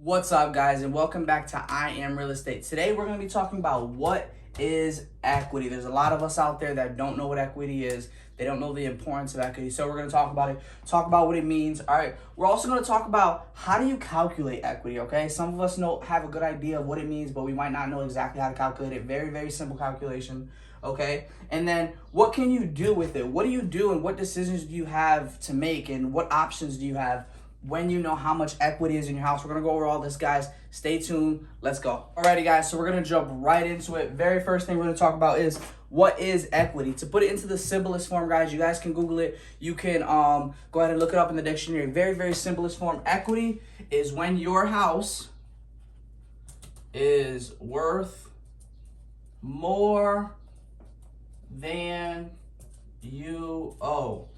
What's up, guys, and welcome back to IAM Real Estate. Today we're going to be talking about what is equity. There's a lot of us out there that don't know what equity is. They don't know the importance of equity. So we're going to talk about it, talk about what it means. All right. We're also going to talk about how do you calculate equity, okay? Some of us have a good idea of what it means, but we might not know exactly how to calculate it. Very, very simple calculation, okay? And then what can you do with it? What do you do and what decisions do you have to make and what options do you have when you know how much equity is in your house? We're going to go over all this, guys. Stay tuned. Let's go. Alrighty, guys, so we're going to jump right into it. Very first thing we're going to talk about is what is equity. To put it into the simplest form, guys, you guys can Google it. You can go ahead and look it up in the dictionary. Very, very simplest form. Equity is when your house is worth more than you owe.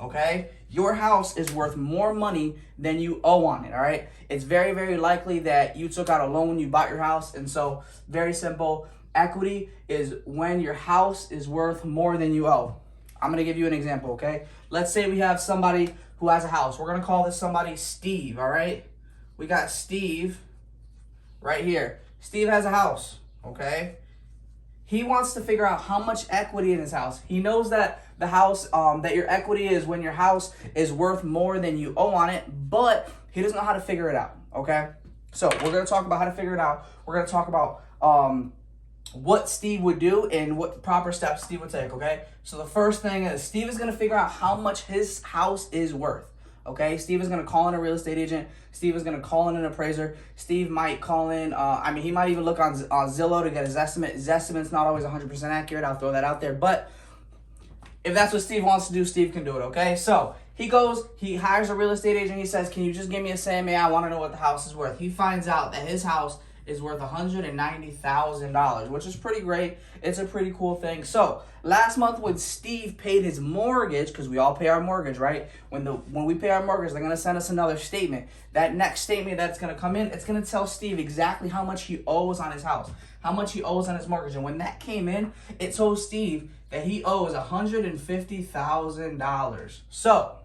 Okay? Your house is worth more money than you owe on it, all right? It's very, very likely that you took out a loan when you bought your house. And so, very simple. Equity is when your house is worth more than you owe. I'm going to give you an example, okay? Let's say we have somebody who has a house. We're going to call this somebody Steve, all right? We got Steve right here. Steve has a house, okay? He wants to figure out how much equity in his house. He knows that the house, that your equity is when your house is worth more than you owe on it, but he doesn't know how to figure it out, okay? So we're going to talk about how to figure it out. We're going to talk about what Steve would do and what proper steps Steve would take, okay? So the first thing is Steve is going to figure out how much his house is worth. Okay, Steve is going to call in a real estate agent. Steve is going to call in an appraiser. Steve might call in, he might even look on Zillow to get his estimate. His estimate's not always 100% accurate. I'll throw that out there. But if that's what Steve wants to do, Steve can do it, okay? So he goes, he hires a real estate agent. He says, can you just give me a CMA? I want to know what the house is worth. He finds out that his house is worth $190,000, which is pretty great. It's a pretty cool thing. So last month when Steve paid his mortgage, because we all pay our mortgage, right? When we pay our mortgage, they're going to send us another statement. That next statement that's going to come in, it's going to tell Steve exactly how much he owes on his house, how much he owes on his mortgage. And when that came in, it told Steve that he owes $150,000. So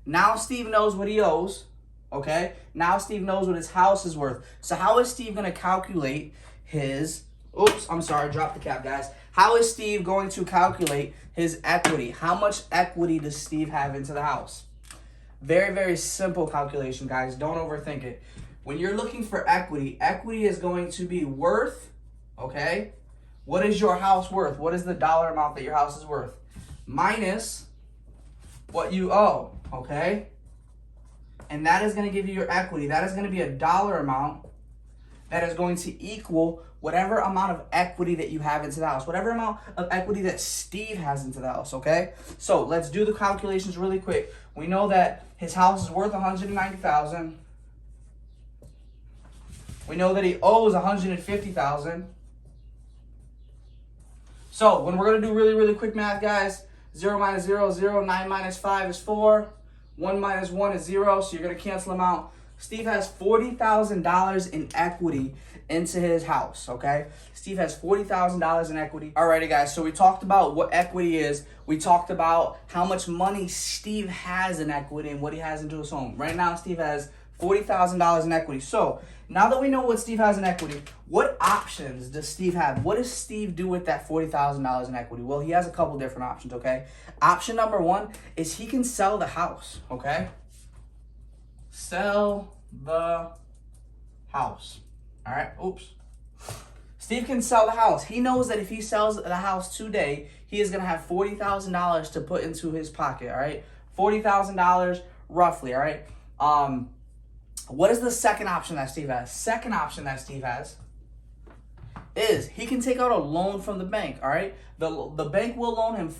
now Steve knows what he owes. Okay, now Steve knows what his house is worth. So how is Steve going to calculate his, drop the cap, guys. How is Steve going to calculate his equity? How much equity does Steve have into the house? Very, very simple calculation, guys. Don't overthink it. When you're looking for equity, equity is going to be worth, okay? What is your house worth? What is the dollar amount that your house is worth? Minus what you owe, okay? And that is going to give you your equity. That is going to be a dollar amount that is going to equal whatever amount of equity that you have into the house, whatever amount of equity that Steve has into the house, okay? So let's do the calculations really quick. We know that his house is worth $190,000. We know that he owes $150,000. So when we're going to do really, really quick math, guys, 0 minus 0 is 0, 9 minus 5 is 4. 1 minus 1 is 0, so you're going to cancel them out. Steve has $40,000 in equity into his house, okay? Steve has $40,000 in equity. Alrighty, guys, so we talked about what equity is. We talked about how much money Steve has in equity and what he has into his home. Right now, Steve has $40,000 in equity. So now that we know what Steve has in equity, what options does Steve have? What does Steve do with that $40,000 in equity? Well, he has a couple different options, okay? Option number one is he can sell the house, okay? Sell the house. All right, Steve can sell the house. He knows that if he sells the house today, he is going to have $40,000 to put into his pocket, all right? $40,000 roughly, all right? What is the second option that Steve has? Second option that Steve has is he can take out a loan from the bank, all right? The bank will loan him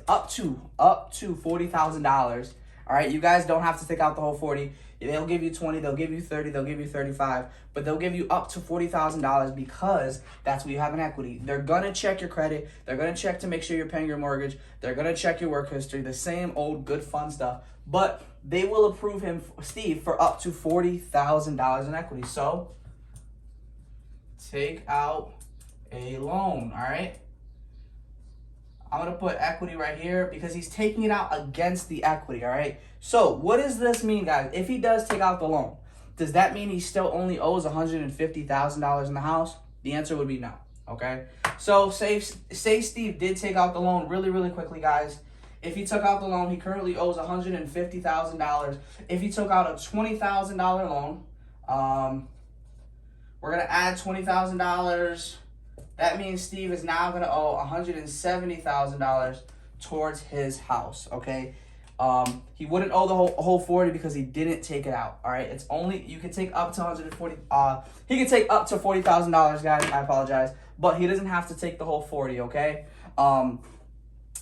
up to $40,000. All right, you guys don't have to take out the whole 40. They'll give you 20, they'll give you 30, they'll give you 35, but they'll give you up to $40,000 because that's what you have in equity. They're gonna check your credit. They're gonna check to make sure you're paying your mortgage. They're gonna check your work history, the same old good fun stuff. But they will approve him, Steve, for up to $40,000 in equity. So take out a loan, all right? I'm going to put equity right here because he's taking it out against the equity, all right? So what does this mean, guys? If he does take out the loan, Does that mean he still only owes $150,000 in the house? The answer would be no. Okay. So say Steve did take out the loan really quickly, guys. If he took out the loan, he currently owes $150,000. If he took out a $20,000 loan, we're gonna add $20,000. That means Steve is now gonna owe $170,000 towards his house. Okay. He wouldn't owe the whole 40 because he didn't take it out. All right. It's only, you can take up to 140. He can take up to $40,000, guys. I apologize, but he doesn't have to take the whole 40. Okay.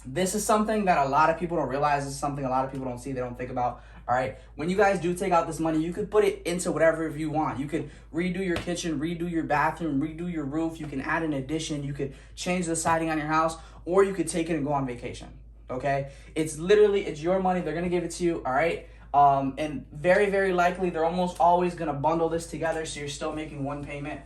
This is something that a lot of people don't realize. This is something a lot of people don't see. They don't think about. All right. When you guys do take out this money, you could put it into whatever you want. You could redo your kitchen, redo your bathroom, redo your roof. You can add an addition. You could change the siding on your house, or you could take it and go on vacation. Okay. It's your money. They're going to give it to you. All right. And very likely they're almost always going to bundle this together. So you're still making one payment.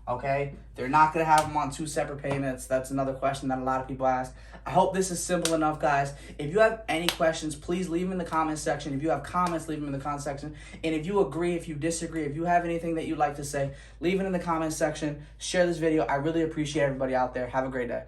Okay. They're not going to have them on two separate payments. That's another question that a lot of people ask. I hope this is simple enough, guys. If you have any questions, please leave them in the comment section. If you have comments, leave them in the comment section. And if you agree, if you disagree, if you have anything that you'd like to say, leave it in the comment section. Share this video. I really appreciate everybody out there. Have a great day.